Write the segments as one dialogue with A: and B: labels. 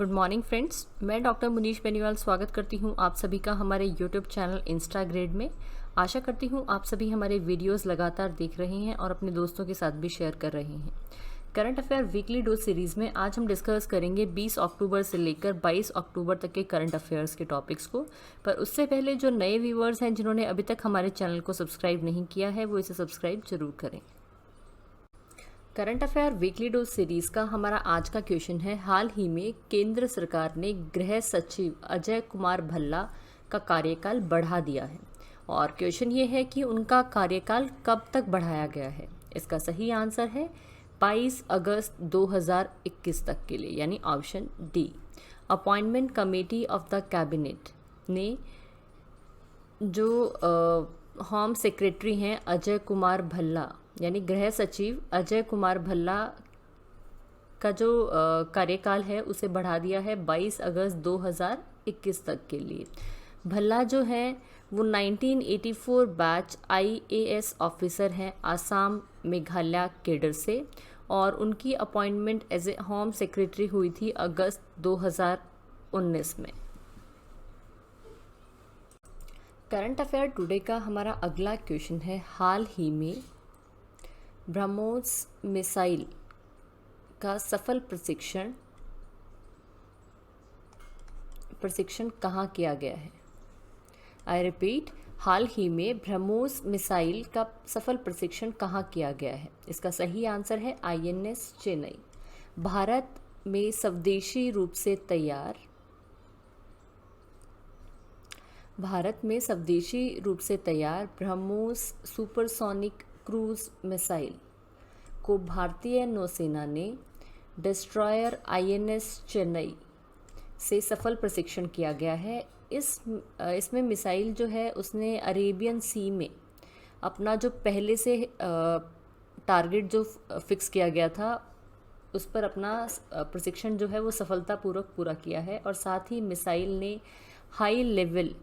A: Good morning friends, मैं doctor Munish Beniwal स्वागत करती हूं आप सभी का हमारे यूट्यूब चैनल इंस्टाग्रेड में। आशा करती हूं आप सभी हमारे वीडियोस लगातार देख रहे हैं और अपने दोस्तों के साथ भी शेयर कर रहे हैं। Current affair weekly dose series में आज हम डिस्कस करेंगे 20 अक्टूबर से लेकर 22 अक्टूबर तक के करंट अफेयर्स के टॉपिक्स को। पर उससे पहले जो नए व्यूअर्स हैं जिन्होंने अभी तक हमारे चैनल को सब्सक्राइब नहीं किया है वो इसे सब्सक्राइब जरूर करें। Current affair weekly dose series का हमारा आज का क्वेश्चन है, हाल ही में केंद्र सरकार ने गृह सचिव अजय कुमार भल्ला का कार्यकाल बढ़ा दिया है। और क्वेश्चन ये है कि उनका कार्यकाल कब तक बढ़ाया गया है। इसका सही आंसर है 22 अगस्त 2021 तक के लिए, यानी option D. Appointment committee of the cabinet ने जो होम सेक्रेटरी हैं अजय कुमार भल्ला, यानी गृह सचिव अजय कुमार भल्ला का जो कार्यकाल है उसे बढ़ा दिया है 22 अगस्त 2021 तक के लिए। भल्ला जो है वो 1984 बैच IAS ऑफिसर हैं आसाम मेघालय केडर से, और उनकी appointment as a home secretary हुई थी अगस्त 2019 में। करंट अफेयर टुडे का हमारा अगला क्वेश्चन है, हाल ही में ब्रह्मोस मिसाइल का सफल प्रशिक्षण कहाँ किया गया है। आई रिपीट, हाल ही में ब्रह्मोस मिसाइल का सफल प्रशिक्षण कहाँ किया गया है। इसका सही आंसर है INS चेन्नई। भारत में स्वदेशी रूप से तैयार ब्रह्मोस सुपरसोनिक क्रूज मिसाइल को भारतीय नौसेना ने डिस्ट्रॉयर INS चेन्नई से सफल प्रशिक्षण किया गया है। इसमें मिसाइल जो है उसने अरेबियन सी में अपना जो पहले से टारगेट जो फिक्स किया गया था उस पर अपना प्रशिक्षण जो है वो सफलतापूर्वक पूरा किया है। और साथ ही मिसाइल ने हाई लेवल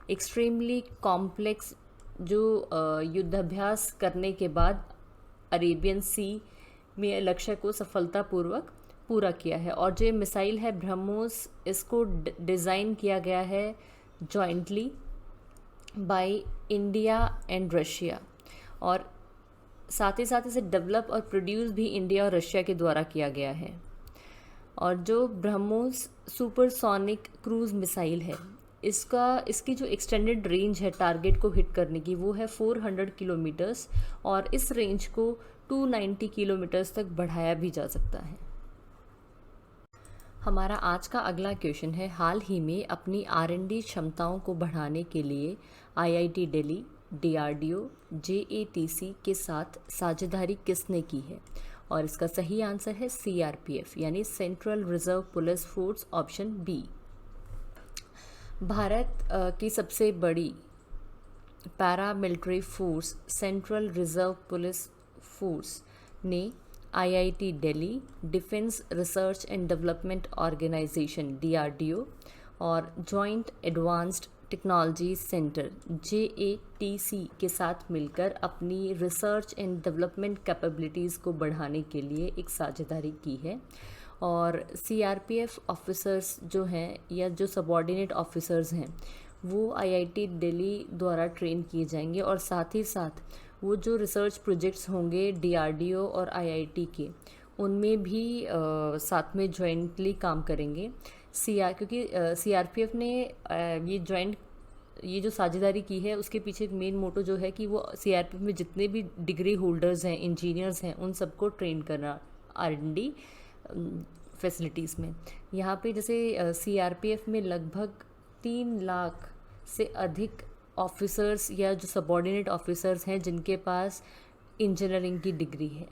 A: एक्सट्रीमली कॉम्प्लेक्स जो युद्धाभ्यास करने के बाद अरेबियन सी में लक्ष्य को सफलतापूर्वक पूरा किया है। और जो मिसाइल है ब्रह्मोस, इसको डिज़ाइन किया गया है jointly by India and Russia, और साथ ही साथ इसे डेवलप और प्रोड्यूस भी इंडिया और रशिया के द्वारा किया गया है। और जो ब्रह्मोस सुपरसोनिक क्रूज मिसाइल है इसकी जो एक्सटेंडेड रेंज है टारगेट को हिट करने की वो है 400 किलोमीटर्स, और इस रेंज को 290 किलोमीटर्स तक बढ़ाया भी जा सकता है। हमारा आज का अगला क्वेश्चन है, हाल ही में अपनी R&D क्षमताओं को बढ़ाने के लिए IIT दिल्ली, DRDO, JATC के साथ साझेदारी किसने की है। और इसका सही आंसर है CRPF, यानी central reserve police force, option B. Bharat की सबसे बड़ी paramilitary force central reserve police force ने IIT Delhi, defence research and development organisation DRDO और joint advanced technology centre JATC के साथ मिलकर अपनी रिसर्च एंड डेवलपमेंट कैपेबिलिटीज़ को बढ़ाने के लिए एक साझेदारी की है। और CRPF ऑफिसर्स जो हैं या जो सबॉर्डिनेट ऑफिसर्स हैं वो IIT दिल्ली द्वारा ट्रेन किए जाएंगे, और साथ ही साथ वो जो रिसर्च प्रोजेक्ट्स होंगे DRDO और IIT के उनमें भी साथ में जॉइंटली काम करेंगे। क्योंकि CRPF ने ये जो साझेदारी की है उसके पीछे एक मेन मोटो जो है कि वो CRPF में जितने भी डिग्री होल्डर्स हैं, इंजीनियर्स हैं, उन सबको ट्रेन करना R&D फैसिलिटीज़ में। यहाँ पे जैसे CRPF में लगभग 3 लाख से अधिक ऑफिसर्स या जो सबॉर्डिनेट ऑफिसर्स हैं जिनके पास इंजीनियरिंग की डिग्री है।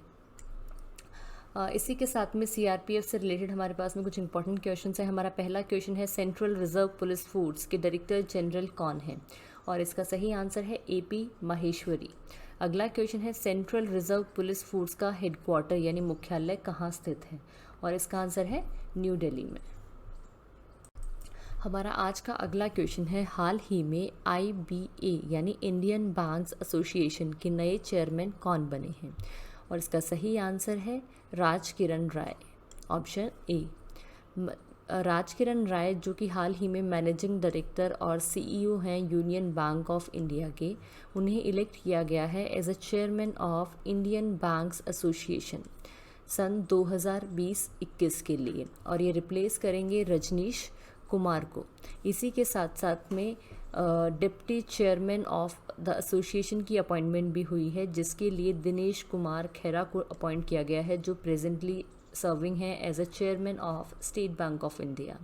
A: इसी के साथ में CRPF से रिलेटेड हमारे पास में कुछ इंपॉर्टेंट क्वेश्चंस हैं। हमारा पहला क्वेश्चन है, सेंट्रल रिजर्व पुलिस फोर्स के डायरेक्टर जनरल कौन हैं। और इसका सही आंसर है AP माहेश्वरी। अगला क्वेश्चन है, सेंट्रल रिजर्व पुलिस फोर्स का हेडक्वार्टर यानी मुख्यालय कहाँ स्थित है। और इसका आंसर है न्यू दिल्ली में। हमारा आज का अगला क्वेश्चन है, हाल ही में IBA यानी इंडियन बैंक्स एसोसिएशन के नए चेयरमैन कौन बने हैं। और इसका सही आंसर है राज किरण राय, ऑप्शन ए। राजकिरण राय जो कि हाल ही में मैनेजिंग डायरेक्टर और सीईओ हैं यूनियन बैंक ऑफ इंडिया के, उन्हें इलेक्ट किया गया है as a chairman of Indian banks association सन 2020-21 के लिए, और ये रिप्लेस करेंगे रजनीश कुमार को। इसी के साथ साथ में deputy chairman of the association की अपॉइंटमेंट भी हुई है, जिसके लिए दिनेश कुमार खेरा को अपॉइंट किया गया है, जो प्रेजेंटली सर्विंग है as a chairman of State Bank of India.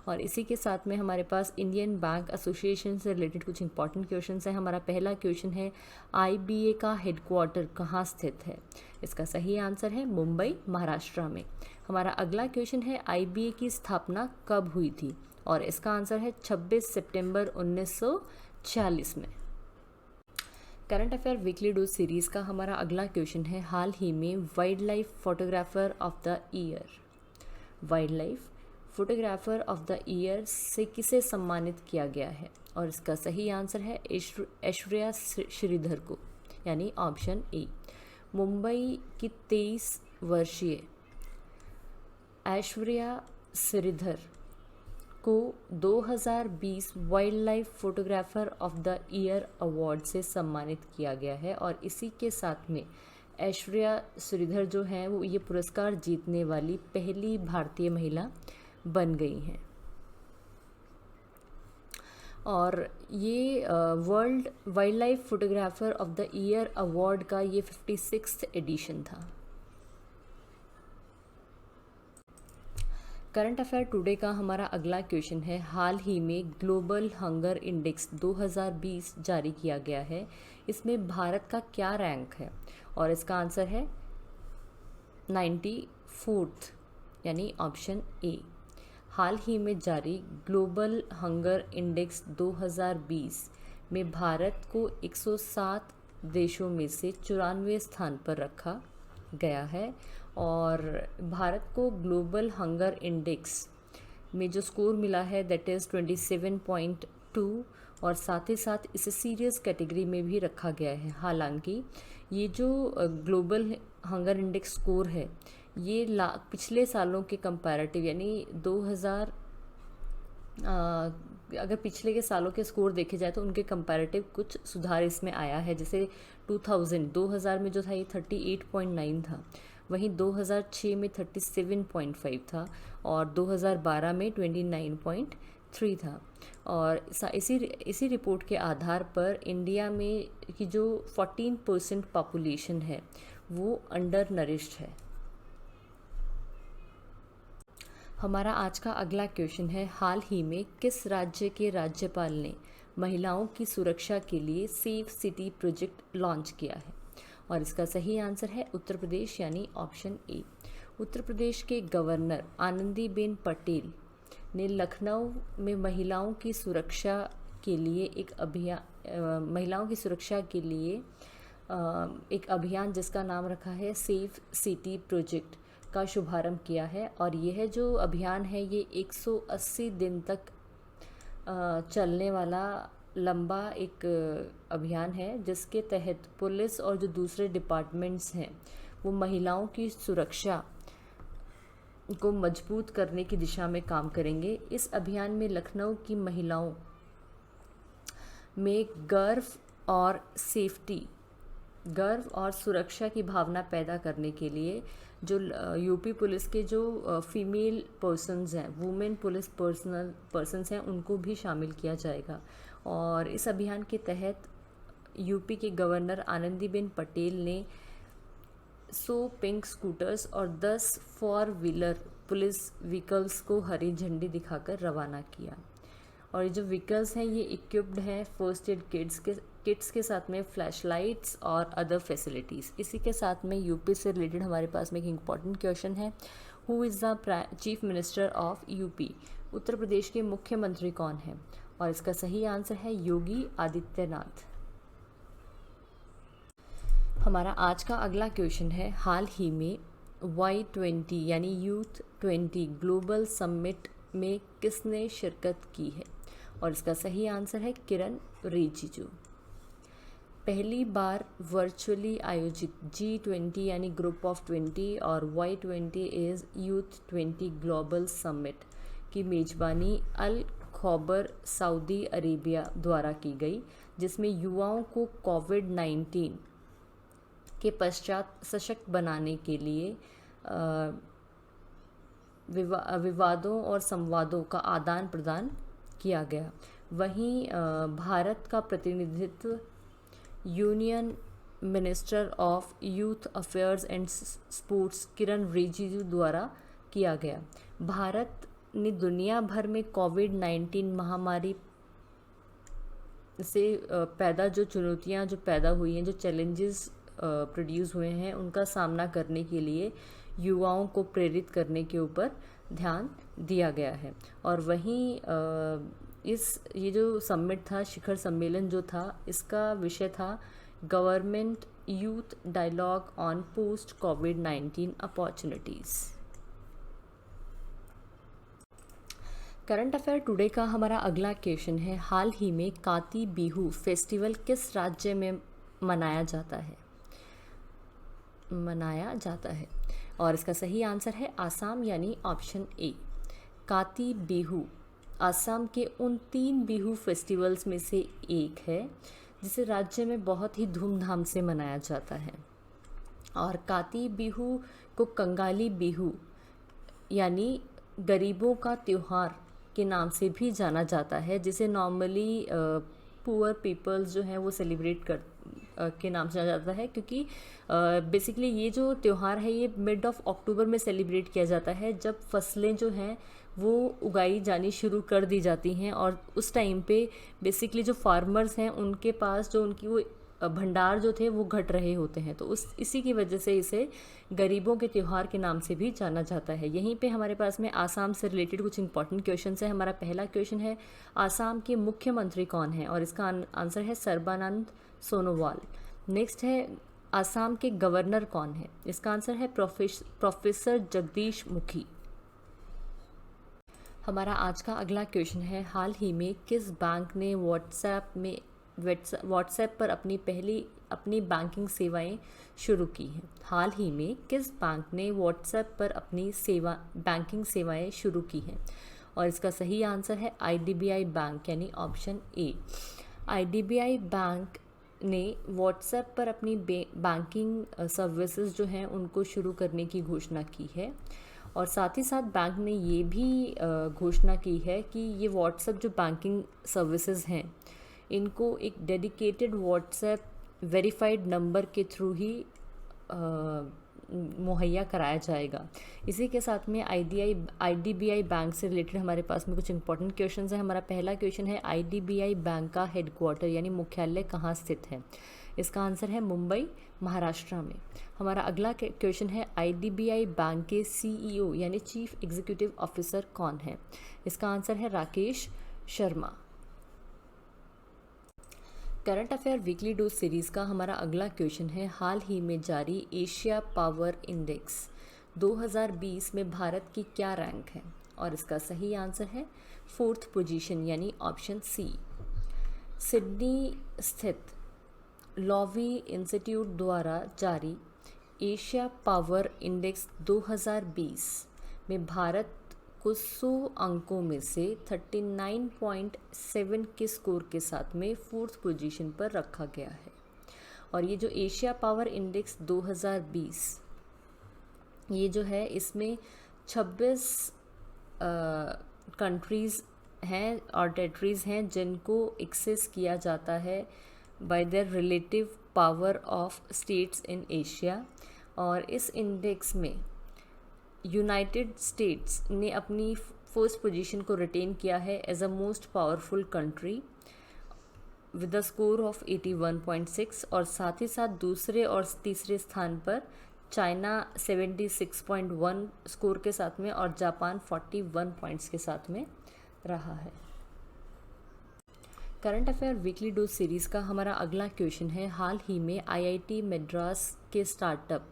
A: और इसी के साथ में हमारे पास इंडियन बैंक एसोसिएशन से रिलेटेड कुछ इंपॉर्टेंट क्वेश्चंस हैं। हमारा पहला क्वेश्चन है, आईबीए का हेडक्वार्टर कहाँ स्थित है? इसका सही आंसर है मुंबई, महाराष्ट्र में। हमारा अगला क्वेश्चन है, आईबीए की स्थापना कब हुई थी? और इसका आंसर है 26 सितंबर 1940 में। Current affair weekly dose series का हमारा अगला क्वेश्चन है, हाल ही में wild life photographer of the year, wild life photographer of the year से किसे सम्मानित किया गया है? और इसका सही आंसर है ऐश्वर्या श्रीधर को, यानी ऑप्शन ए। मुंबई की 23 वर्षीय ऐश्वर्या श्रीधर को 2020 wild life photographer of the year award से सम्मानित किया गया है, और इसी के साथ में ऐश्वर्या श्रीधर जो हैं वो ये पुरस्कार जीतने वाली पहली भारतीय महिला बन गई हैं। और ये world wild life photographer of the year award का ये 56th एडिशन था। करंट अफेयर टुडे का हमारा अगला क्वेश्चन है, हाल ही में ग्लोबल हंगर इंडेक्स 2020 जारी किया गया है, इसमें भारत का क्या रैंक है? और इसका आंसर है 94th, यानी ऑप्शन ए। हाल ही में जारी ग्लोबल हंगर इंडेक्स 2020 में भारत को 107 देशों में से 94वें स्थान पर रखा गया है, और भारत को ग्लोबल हंगर इंडेक्स में जो स्कोर मिला है दैट इज़ 27.2, और साथ ही साथ इसे सीरियस कैटेगरी में भी रखा गया है। हालांकि ये जो ग्लोबल हंगर इंडेक्स स्कोर है ये पिछले सालों के कंपैरेटिव, यानी 2000 अगर पिछले के सालों के स्कोर देखे जाए तो उनके कंपैरेटिव कुछ सुधार इसमें आया है। जैसे 2000 में जो था ये 38.9 था, वहीं 2006 में 37.5 था, और 2012 में 29.3 था। और इसी रिपोर्ट के आधार पर इंडिया में की जो 14% पॉपुलेशन है वो अंडर नरिश्ड है। हमारा आज का अगला क्वेश्चन है, हाल ही में किस राज्य के राज्यपाल ने महिलाओं की सुरक्षा के लिए सेफ सिटी प्रोजेक्ट लॉन्च किया है? और इसका सही आंसर है उत्तर प्रदेश, यानी ऑप्शन ए। उत्तर प्रदेश के गवर्नर आनंदीबेन पटेल ने लखनऊ में महिलाओं की सुरक्षा के लिए एक अभियान जिसका नाम रखा है सेफ सिटी प्रोजेक्ट का शुभारंभ किया है। और यह जो अभियान है ये 180 दिन तक चलने वाला लंबा एक अभियान है, जिसके तहत पुलिस और जो दूसरे डिपार्टमेंट्स हैं वो महिलाओं की सुरक्षा को मजबूत करने की दिशा में काम करेंगे। इस अभियान में लखनऊ की महिलाओं में गर्व और सुरक्षा की भावना पैदा करने के लिए जो यूपी पुलिस के जो फीमेल पर्सन्स हैं, वुमेन पुलिस पर्सन्स हैं, उनको भी शामिल किया जाएगा। और इस अभियान के तहत यूपी के गवर्नर आनंदीबेन पटेल ने 100 पिंक स्कूटर्स और 10 4 व्हीलर पुलिस व्हीकल्स को हरी झंडी दिखाकर रवाना किया। और ये जो व्हीकल्स हैं ये इक्विप्ड हैं फर्स्ट एड किट्स के साथ में फ्लैश लाइट्स और अदर फैसिलिटीज़। इसी के साथ में यूपी से रिलेटेड हमारे पास में एक इम्पॉर्टेंट क्वेश्चन है, who is the chief minister of UP? Uttar Pradesh के मुख्यमंत्री कौन है? और इसका सही आंसर है योगी आदित्यनाथ। हमारा आज का अगला क्वेश्चन है, हाल ही में Y20 यानी यूथ 20 ग्लोबल समिट में किसने शिरकत की है? और इसका सही आंसर है किरण रिजिजू। पहली बार वर्चुअली आयोजित G20 यानी ग्रुप ऑफ 20 और Y20 is youth 20 global summit की मेज़बानी अल खौबर सऊदी अरेबिया द्वारा की गई, जिसमें युवाओं को कोविड-19 के पश्चात सशक्त बनाने के लिए विवादों और संवादों का आदान प्रदान किया गया। वहीं भारत का प्रतिनिधित्व union minister of youth affairs and sports Kiran Rijiju द्वारा किया गया। भारत ने दुनिया भर में कोविड-19 महामारी से पैदा जो चुनौतियां जो पैदा हुई हैं, जो चैलेंजेस प्रोड्यूस हुए हैं, उनका सामना करने के लिए युवाओं को प्रेरित करने के ऊपर ध्यान दिया गया है। और वहीं ये जो समिट था, शिखर सम्मेलन जो था, इसका विषय था government youth dialogue on post कोविड-19 अपॉर्चुनिटीज़। करंट अफेयर टुडे का हमारा अगला क्वेश्चन है, हाल ही में काती बिहू फेस्टिवल किस राज्य में मनाया जाता है? और इसका सही आंसर है आसाम, यानी ऑप्शन ए। काती बिहू आसाम के उन 3 बिहू फेस्टिवल्स में से एक है जिसे राज्य में बहुत ही धूमधाम से मनाया जाता है। और काती बिहू को कंगाली बिहू यानी गरीबों का त्योहार के नाम से भी जाना जाता है, जिसे नॉर्मली पुअर पीपल्स जो हैं वो सेलिब्रेट के नाम से जाना जाता है, क्योंकि बेसिकली ये जो त्यौहार है ये मिड ऑफ अक्टूबर में सेलिब्रेट किया जाता है, जब फसलें जो हैं वो उगाई जानी शुरू कर दी जाती हैं। और उस टाइम पे बेसिकली जो फार्मर्स हैं उनके पास जो उनकी वो भंडार जो थे वो घट रहे होते हैं, तो इसी की वजह से इसे गरीबों के त्यौहार के नाम से भी जाना जाता है। यहीं पे हमारे पास में आसाम से रिलेटेड कुछ इंपॉर्टेंट क्वेश्चन है। हमारा पहला क्वेश्चन है, आसाम के मुख्यमंत्री कौन है? और इसका आंसर है सर्बानंद सोनोवाल। नेक्स्ट है, आसाम के गवर्नर कौन है? इसका आंसर है प्रोफेसर जगदीश मुखी। हमारा आज का अगला क्वेश्चन है, हाल ही में किस बैंक ने व्हाट्सएप पर अपनी बैंकिंग सेवाएं शुरू की हैं? हाल ही में किस बैंक ने व्हाट्सएप पर अपनी बैंकिंग सेवाएं शुरू की हैं? और इसका सही आंसर है आईडीबीआई बैंक, यानी ऑप्शन ए। आईडीबीआई बैंक ने व्हाट्सएप पर अपनी बैंकिंग सर्विसेज जो हैं उनको शुरू करने की घोषणा की है। और साथ ही साथ बैंक ने ये भी घोषणा की है कि ये व्हाट्सएप जो बैंकिंग सर्विसेज हैं इनको एक डेडिकेटेड व्हाट्सएप वेरीफाइड नंबर के थ्रू ही मुहैया कराया जाएगा। इसी के साथ में आईडीबीआई बैंक से रिलेटेड हमारे पास में कुछ इंपॉर्टेंट क्वेश्चन हैं। हमारा पहला क्वेश्चन है, आईडीबीआई बैंक का हेडक्वार्टर यानी मुख्यालय कहाँ स्थित है? इसका आंसर है मुंबई, महाराष्ट्र में। हमारा अगला क्वेश्चन है, आईडीबीआई बैंक के सीईओ यानी चीफ एग्जीक्यूटिव ऑफिसर कौन है? इसका आंसर है Rakesh Sharma. Current affair weekly dose series का हमारा अगला क्वेश्चन है, हाल ही में जारी एशिया पावर इंडेक्स 2020 में भारत की क्या रैंक है? और इसका सही आंसर है 4th पोजीशन, यानी ऑप्शन सी। सिडनी स्थित लॉवी इंस्टीट्यूट द्वारा जारी एशिया पावर इंडेक्स 2020 में भारत को 100 अंकों में से 39.7 के स्कोर के साथ में 4th पोजीशन पर रखा गया है। और ये जो एशिया पावर इंडेक्स 2020 ये जो है, इसमें 26 कंट्रीज़ हैं और टेरिटरीज़ हैं जिनको एक्सेस किया जाता है bye there relative power of states in Asia. और इस इंडेक्स में यूनाइटेड स्टेट्स ने अपनी 1st पोजीशन को रिटेन किया है as a most powerful country with a score of 81.6। और साथ ही साथ दूसरे और तीसरे स्थान पर चाइना 76.1 स्कोर के साथ में और जापान 41 पॉइंट्स के साथ में रहा है। Current affair weekly dose series का हमारा अगला क्वेश्चन है, हाल ही में आईआईटी मद्रास के स्टार्टअप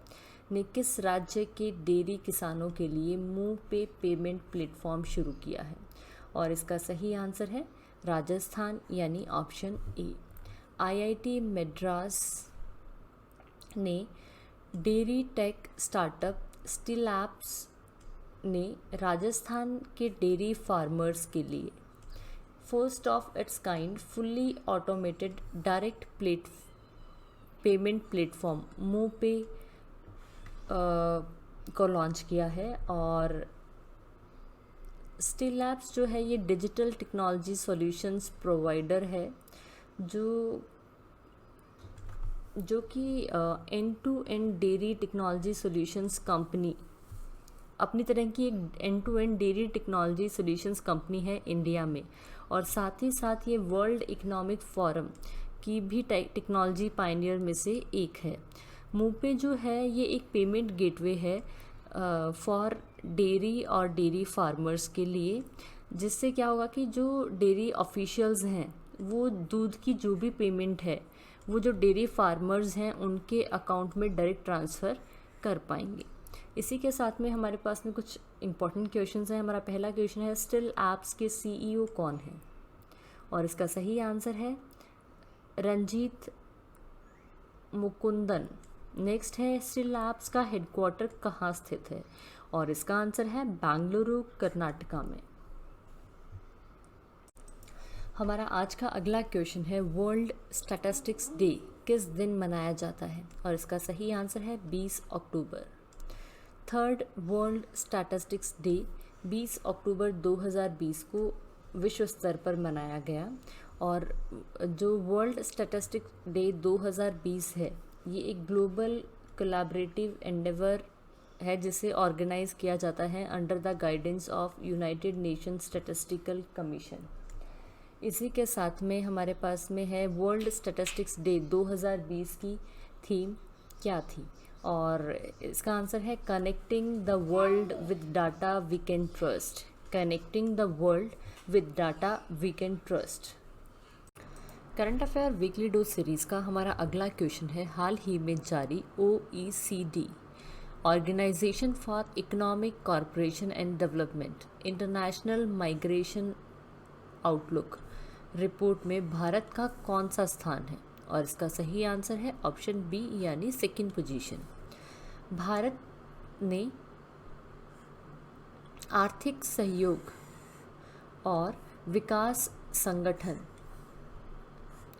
A: ने किस राज्य के डेयरी किसानों के लिए मुंह पे पेमेंट प्लेटफॉर्म शुरू किया है? और इसका सही आंसर है राजस्थान, यानी ऑप्शन ए। आईआईटी मद्रास ने dairy tech startup Stellapps ने राजस्थान के डेयरी फार्मर्स के लिए first of its kind fully automated direct payment platform MooPay को लॉन्च किया है। और स्टिल लैब्स जो है ये डिजिटल टेक्नोलॉजी सॉल्यूशंस प्रोवाइडर है जो कि end to end dairy technology solutions company, अपनी तरह की एक end to end dairy technology solutions company है इंडिया में। और साथ ही साथ ये वर्ल्ड इकोनॉमिक फोरम की भी टेक्नोलॉजी पायनियर में से एक है। मोपे जो है ये एक पेमेंट गेटवे है फॉर डेयरी और डेयरी फार्मर्स के लिए, जिससे क्या होगा कि जो डेयरी ऑफिशियल्स हैं वो दूध की जो भी पेमेंट है वो जो डेयरी फार्मर्स हैं उनके अकाउंट में डायरेक्ट ट्रांसफ़र कर पाएंगे। इसी के साथ में हमारे पास में कुछ इंपॉर्टेंट क्वेश्चंस हैं। हमारा पहला क्वेश्चन है स्टिल एप्स के सीईओ कौन है, और इसका सही आंसर है रंजीत मुकुंदन। नेक्स्ट है स्टिल एप्स का हेडक्वार्टर कहाँ स्थित है, और इसका आंसर है बेंगलुरु कर्नाटका में। हमारा आज का अगला क्वेश्चन है वर्ल्ड स्टैटिस्टिक्स डे किस दिन मनाया जाता है, और इसका सही आंसर है 20 अक्टूबर। थर्ड वर्ल्ड स्टैटिस्टिक्स डे 20 अक्टूबर 2020 को विश्व स्तर पर मनाया गया। और जो वर्ल्ड स्टैटिस्टिक्स डे 2020 है ये एक ग्लोबल कोलैबोरेटिव एंडेवर है जिसे ऑर्गेनाइज किया जाता है under the guidance of United nation statistical commission. इसी के साथ में हमारे पास में है वर्ल्ड स्टैटिस्टिक्स डे 2020 की थीम क्या थी, और इसका आंसर है connecting the world with data we can trust. Connecting the world with data we can trust. Current affair weekly dose series का हमारा अगला क्वेश्चन है हाल ही में जारी OECD organisation for economic corporation and development international migration outlook report में भारत का कौन सा स्थान है, और इसका सही आंसर है ऑप्शन बी यानी सेकंड पोजीशन। भारत ने आर्थिक सहयोग और विकास संगठन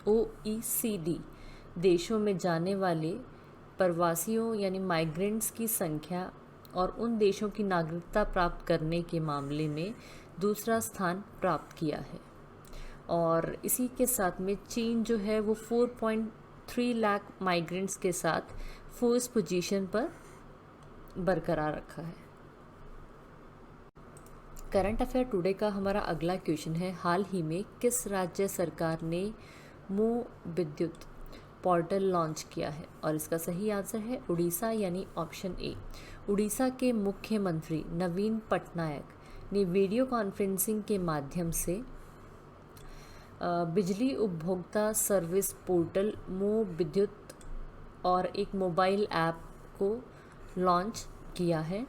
A: OECD देशों में जाने वाले प्रवासियों यानी माइग्रेंट्स की संख्या और उन देशों की नागरिकता प्राप्त करने के मामले में दूसरा स्थान प्राप्त किया है। और इसी के साथ में चीन जो है वो 4.3 लाख माइग्रेंट्स के साथ फर्स्ट पोजीशन पर बरकरार रखा है। करंट अफेयर टुडे का हमारा अगला क्वेश्चन है हाल ही में किस राज्य सरकार ने मो विद्युत पोर्टल लॉन्च किया है, और इसका सही आंसर है उड़ीसा यानी ऑप्शन ए। उड़ीसा के मुख्यमंत्री नवीन पटनायक ने वीडियो कॉन्फ्रेंसिंग के माध्यम से बिजली उपभोक्ता सर्विस पोर्टल मो विद्युत और एक मोबाइल ऐप को लॉन्च किया है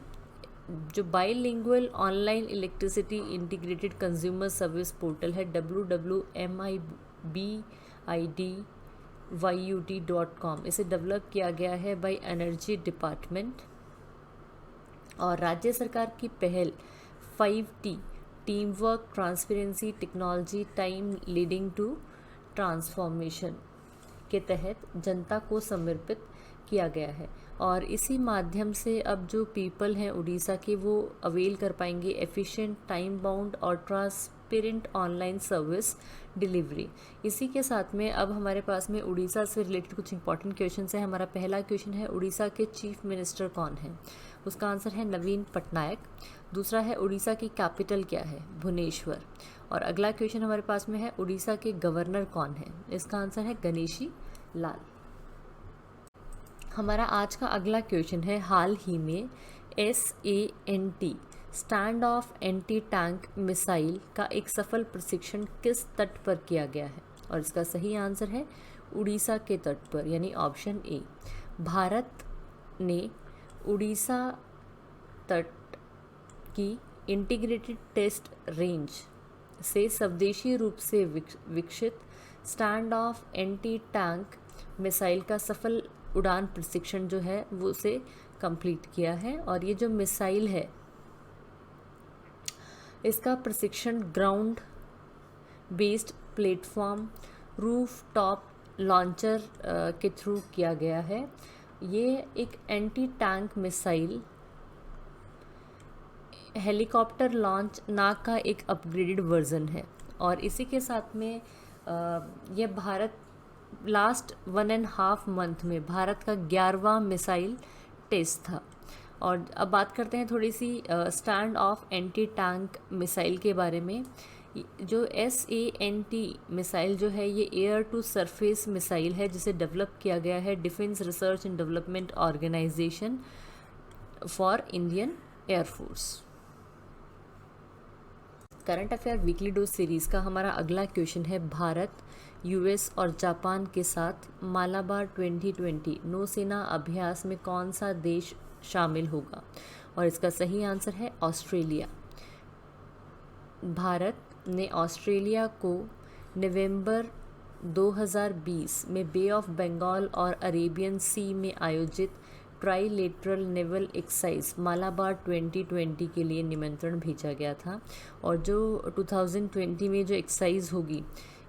A: जो bilingual online electricity integrated consumer service portal है www.mibid.com। इसे डेवलप किया गया है बाय एनर्जी डिपार्टमेंट, और राज्य सरकार की पहल 5T team work transparency technology time leading to transformation के तहत जनता को समर्पित किया गया है। और इसी माध्यम से अब जो पीपल हैं उड़ीसा के वो अवेल कर पाएंगे एफिशिएंट टाइम बाउंड और ट्रांसपेरेंट ऑनलाइन सर्विस डिलीवरी। इसी के साथ में अब हमारे पास में उड़ीसा से रिलेटेड कुछ इंपॉर्टेंट क्वेश्चन है। हमारा पहला क्वेश्चन है उड़ीसा के चीफ मिनिस्टर कौन है, उसका आंसर है नवीन पटनायक। दूसरा है उड़ीसा की कैपिटल क्या है, भुवनेश्वर। और अगला क्वेश्चन हमारे पास में है उड़ीसा के गवर्नर कौन है, इसका आंसर है गणेशी लाल। हमारा आज का अगला क्वेश्चन है हाल ही में SANT stand off anti tank missile का एक सफल प्रशिक्षण किस तट पर किया गया है, और इसका सही आंसर है उड़ीसा के तट पर यानी ऑप्शन ए। भारत ने उड़ीसा तट की इंटीग्रेटेड टेस्ट रेंज से स्वदेशी रूप से विकसित stand off anti tank missile का सफल उड़ान प्रशिक्षण जो है वो उसे कंप्लीट किया है। और ये जो मिसाइल है इसका प्रशिक्षण ground based platform roof top launcher के थ्रू किया गया है। ये एक anti tank missile helicopter launch Nag का एक अपग्रेडेड वर्जन है। और इसी के साथ में ये भारत लास्ट 1.5 मंथ में भारत का 11वां मिसाइल टेस्ट था। और अब बात करते हैं थोड़ी सी stand off anti tank missile के बारे में। जो SANT मिसाइल जो है ये एयर टू सरफेस मिसाइल है, जिसे डेवलप किया गया है defence research and development organisation for Indian air force. Current affair weekly dose series का हमारा अगला क्वेश्चन है, भारत US और जापान के साथ मालाबार 2020 नौसेना अभ्यास में कौन सा देश शामिल होगा? और इसका सही आंसर है ऑस्ट्रेलिया। भारत ने ऑस्ट्रेलिया को नवंबर 2020 में बे ऑफ बंगाल और अरेबियन सी में आयोजित ट्राइलेटरल नेवल एक्सरसाइज मालाबार 2020 के लिए निमंत्रण भेजा गया था। और जो 2020 में जो एक्सरसाइज होगी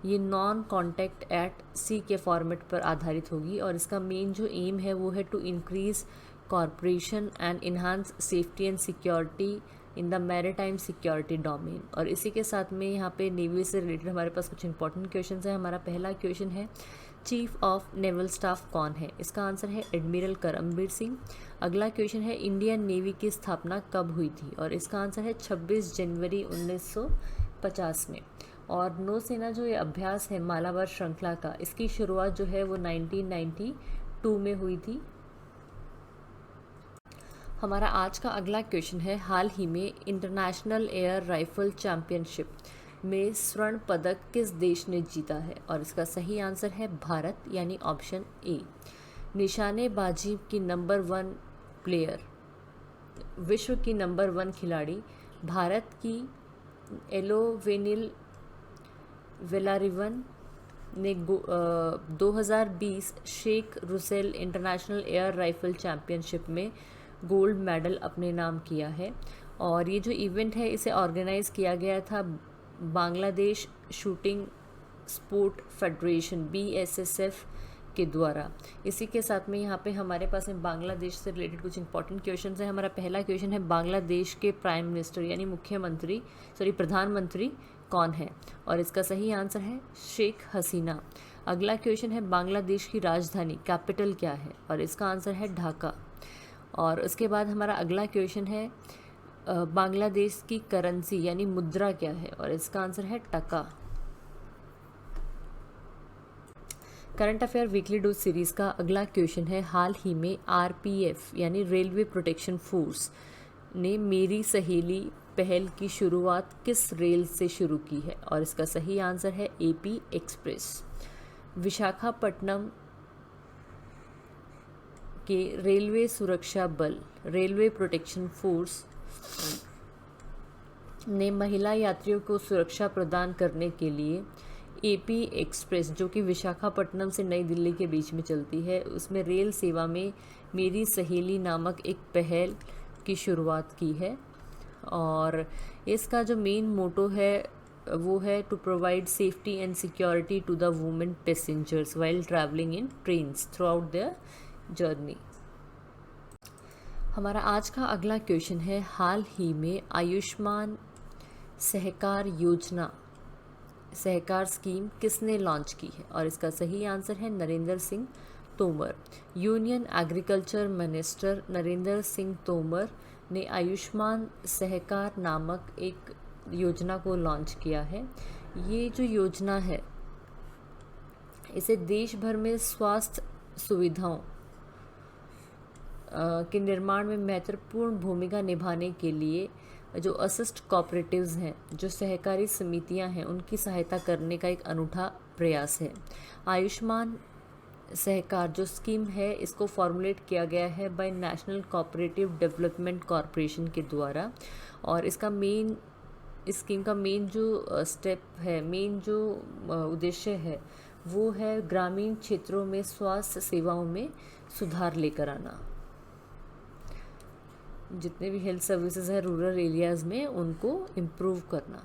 A: ये नॉन कॉन्टैक्ट एट सी के फॉर्मेट पर आधारित होगी। और इसका मेन जो एम है वो है to increase corporation and enhance safety and security in the maritime security domain. और इसी के साथ में यहाँ पे नेवी से रिलेटेड हमारे पास कुछ इंपॉर्टेंट क्वेश्चन है। हमारा पहला क्वेश्चन है, चीफ ऑफ नेवल स्टाफ कौन है? इसका आंसर है एडमिरल करमबीर सिंह। अगला क्वेश्चन है, इंडियन नेवी की स्थापना कब हुई थी? और इसका आंसर है 26 जनवरी 1950 में। और नौसेना जो ये अभ्यास है मालाबार श्रृंखला का, इसकी शुरुआत जो है वो 1992 में हुई थी। हमारा आज का अगला क्वेश्चन है, हाल ही में इंटरनेशनल एयर राइफल चैंपियनशिप में स्वर्ण पदक किस देश ने जीता है? और इसका सही आंसर है भारत, यानी ऑप्शन ए। निशानेबाजी की नंबर 1 प्लेयर, विश्व की नंबर 1 खिलाड़ी भारत की एलोवेनिल वेलारिवन ने 2020 Sheikh Russel international air rifle championship में गोल्ड मेडल अपने नाम किया है। और ये जो इवेंट है इसे ऑर्गेनाइज किया गया था Bangladesh shooting sport federation BSSF के द्वारा। इसी के साथ में यहाँ पे हमारे पास में बांग्लादेश से रिलेटेड कुछ इंपॉर्टेंट क्वेश्चंस हैं। हमारा पहला क्वेश्चन है, बांग्लादेश के प्राइम मिनिस्टर यानी प्रधानमंत्री कौन है? और इसका सही आंसर है शेख हसीना। अगला क्वेश्चन है, बांग्लादेश की राजधानी कैपिटल क्या है? और इसका आंसर है ढाका। और उसके बाद हमारा अगला क्वेश्चन है, बांग्लादेश की करेंसी यानी मुद्रा क्या है? और इसका आंसर है टका। Current affair weekly dose series का अगला क्वेश्चन है, हाल ही में RPF यानी रेलवे प्रोटेक्शन फोर्स ने मेरी सहेली पहल की शुरुआत किस रेल से शुरू की है? और इसका सही आंसर है AP एक्सप्रेस। विशाखापट्टनम के रेलवे सुरक्षा बल रेलवे प्रोटेक्शन फोर्स ने महिला यात्रियों को सुरक्षा प्रदान करने के लिए AP एक्सप्रेस, जो कि विशाखापट्टनम से नई दिल्ली के बीच में चलती है, उसमें रेल सेवा में मेरी सहेली नामक एक पहल की शुरुआत की है। और इसका जो मेन मोटो है वो है to provide safety and security to the women passengers while travelling in trains throughout their journey. हमारा आज का अगला क्वेश्चन है, हाल ही में आयुष्मान सहकार योजना सहकार स्कीम किसने लॉन्च की है? और इसका सही आंसर है Narendra Singh Tomar. Union agriculture minister Narendra Singh Tomar ने आयुष्मान सहकार नामक एक योजना को लॉन्च किया है। ये जो योजना है इसे देश भर में स्वास्थ्य सुविधाओं के निर्माण में महत्वपूर्ण भूमिका निभाने के लिए जो असिस्ट कोऑपरेटिव्स हैं, जो सहकारी समितियां हैं, उनकी सहायता करने का एक अनूठा प्रयास है। आयुष्मान सहकार जो स्कीम है इसको फॉर्मुलेट किया गया है by national cooperative development corporation के द्वारा। और इस स्कीम का मेन जो स्टेप है, मेन जो उद्देश्य है वो है ग्रामीण क्षेत्रों में स्वास्थ्य सेवाओं में सुधार लेकर आना। जितने भी हेल्थ सर्विसेज हैं रूरल एरियाज़ में उनको इम्प्रूव करना।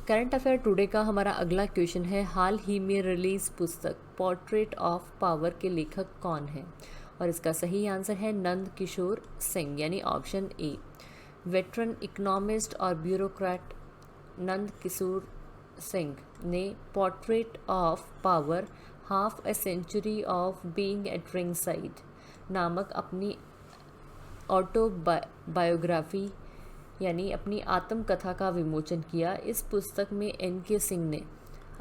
A: करंट अफेयर टुडे का हमारा अगला क्वेश्चन है, हाल ही में रिलीज पुस्तक पोर्ट्रेट ऑफ पावर के लेखक कौन है? और इसका सही आंसर है नंद किशोर सिंह, यानी ऑप्शन ए। वेटरन इकोनॉमिस्ट और ब्यूरोक्रेट नंद किशोर सिंह ने portrait of power half a century of being at ringside नामक अपनी ऑटोबायोग्राफी यानी अपनी आत्मकथा का विमोचन किया। इस पुस्तक में एन.के. सिंह ने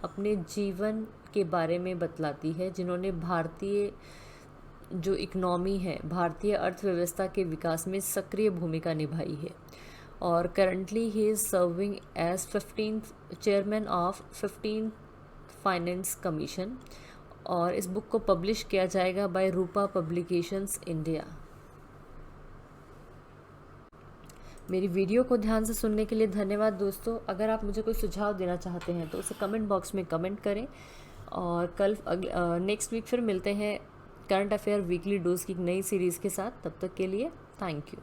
A: अपने जीवन के बारे में बतलाती है, जिन्होंने भारतीय जो इकनॉमी है, भारतीय अर्थव्यवस्था के विकास में सक्रिय भूमिका निभाई है। और currently he is serving as 15th chairman of 15th finance commission. और इस बुक को पब्लिश किया जाएगा बाय रूपा पब्लिकेशंस इंडिया। मेरी वीडियो को ध्यान से सुनने के लिए धन्यवाद दोस्तों। अगर आप मुझे कोई सुझाव देना चाहते हैं तो उसे कमेंट बॉक्स में कमेंट करें। और कल नेक्स्ट वीक फिर मिलते हैं करंट अफेयर वीकली डोज की नई सीरीज़ के साथ। तब तक के लिए थैंक यू।